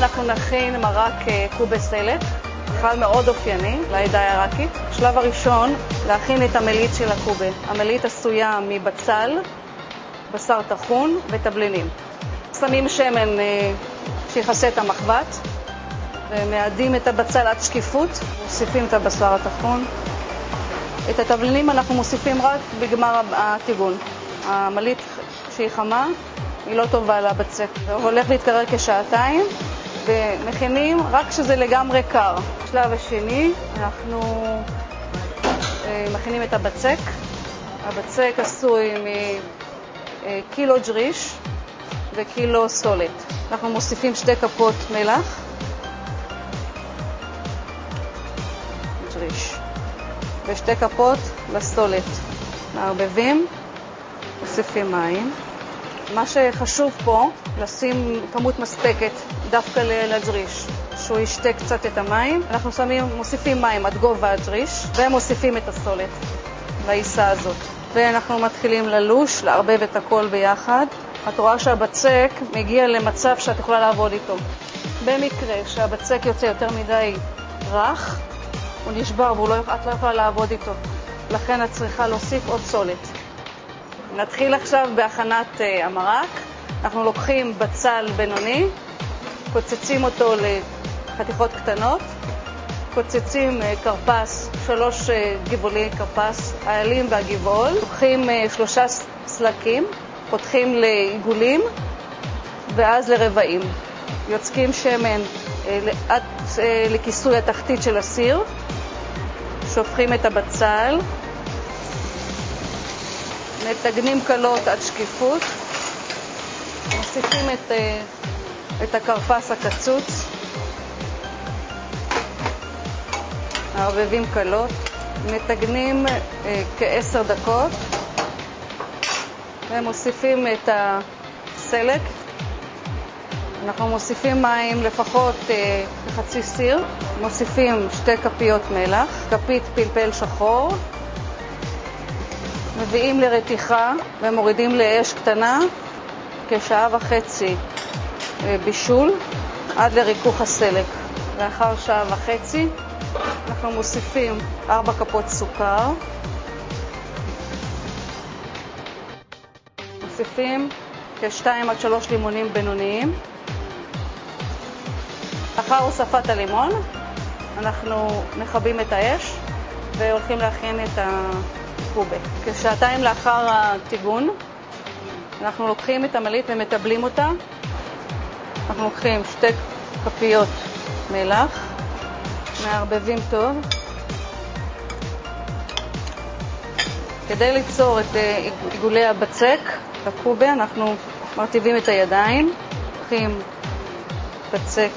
אנחנו נכין מרק קובה סלק, אכל מאוד אופייני לעדה העיראקית. השלב הראשון, להכין את המליט של הקובה. המליט עשויה מבצל, בשר טחון ותבלינים. שמים שמן שיכסה את המחבת, ומעדים את הבצל עד שקיפות, מוסיפים את הבשר הטחון. את התבלינים אנחנו מוסיפים רק בגמר הטיגון. המליט שהיא חמה, היא לא טובה לבצק. זה הולך להתקרר כשעתיים, ומכינים רק כשזה לגמרי קר. בשלב השני אנחנו מכינים את הבצק. הבצק עשוי מקילו ג'ריש וקילו סולת. אנחנו מוסיפים 2 כפות מלח. ג'ריש. ו2 כפות לסולת. מערבבים, מוסיפים מים. מה שחשוב פה, לשים כמות מספקת דווקא לג'ריש, שהוא ישתה קצת את המים. אנחנו מוסיפים מים עד גובה הג'ריש, ומוסיפים את הסולת לעיסה הזאת. ואנחנו מתחילים ללוש, לערבב את הכל ביחד. את רואה שהבצק מגיע למצב שאת יכולה לעבוד איתו. במקרה שהבצק יוצא יותר מדי רך, הוא נשבר ואת לא יכולה לעבוד איתו. לכן את צריכה להוסיף עוד סולת. נתחיל עכשיו בהכנת המרק. אנחנו לוקחים בצל בינוני, קוצצים אותו לחתיכות קטנות, קוצצים קרפס, 3 גבעולי קרפס, העלים והגבעול. לוקחים 3 סלקים, פותחים לעיגולים ואז לרבעים. יוצקים שמן עד לכיסוי התחתית של הסיר, שופכים את הבצל, מטגנים קלות עד שקיפות, מוסיפים את הקרפס הקצוץ, מערבבים קלות, מטגנים כ10 דקות, ומוסיפים את הסלק. אנחנו מוסיפים מים לפחות חצי סיר, מוסיפים 2 כפיות מלח, כפית פלפל שחור, מביאים לרתיחה ומורידים לאש קטנה כשעה וחצי בישול עד לריכוך הסלק. לאחר שעה וחצי אנחנו מוסיפים 4 כפות סוכר, מוסיפים כ2 עד 3 לימונים בינוניים. לאחר הוספת הלימון אנחנו מכבים את האש והולכים להכין את הקובה. כשעתיים לאחר הטיגון אנחנו לוקחים את המליט ומטבלים אותה. אנחנו לוקחים 2 כפיות מלח, מערבבים טוב. כדי ליצור את עיגולי הבצק בקובה אנחנו מרטיבים את הידיים, לוקחים בצק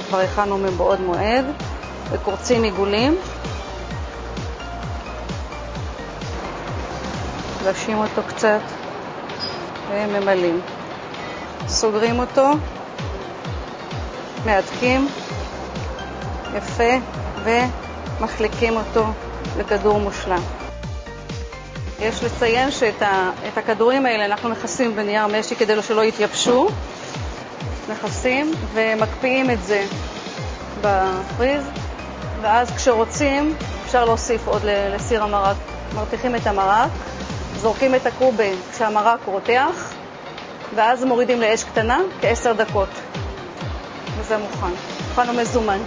כבר הכנו מבעוד מועד וקורצים עיגולים, לשים אותו קצת וממלאים. סוגרים אותו, מהדקים יפה ומחליקים אותו לכדור מושלם. יש לציין שאת הכדורים האלה אנחנו מכסים בנייר משי כדי שלא יתייבשו. מכסים ומקפיאים את זה בפריז, ואז כשרוצים אפשר להוסיף עוד לסיר המרק. מרתיחים את המרק, זורקים את הקובה כשהמרק רותח, ואז מורידים לאש קטנה כ10 דקות. וזה מוכן. מוכן ומזומן.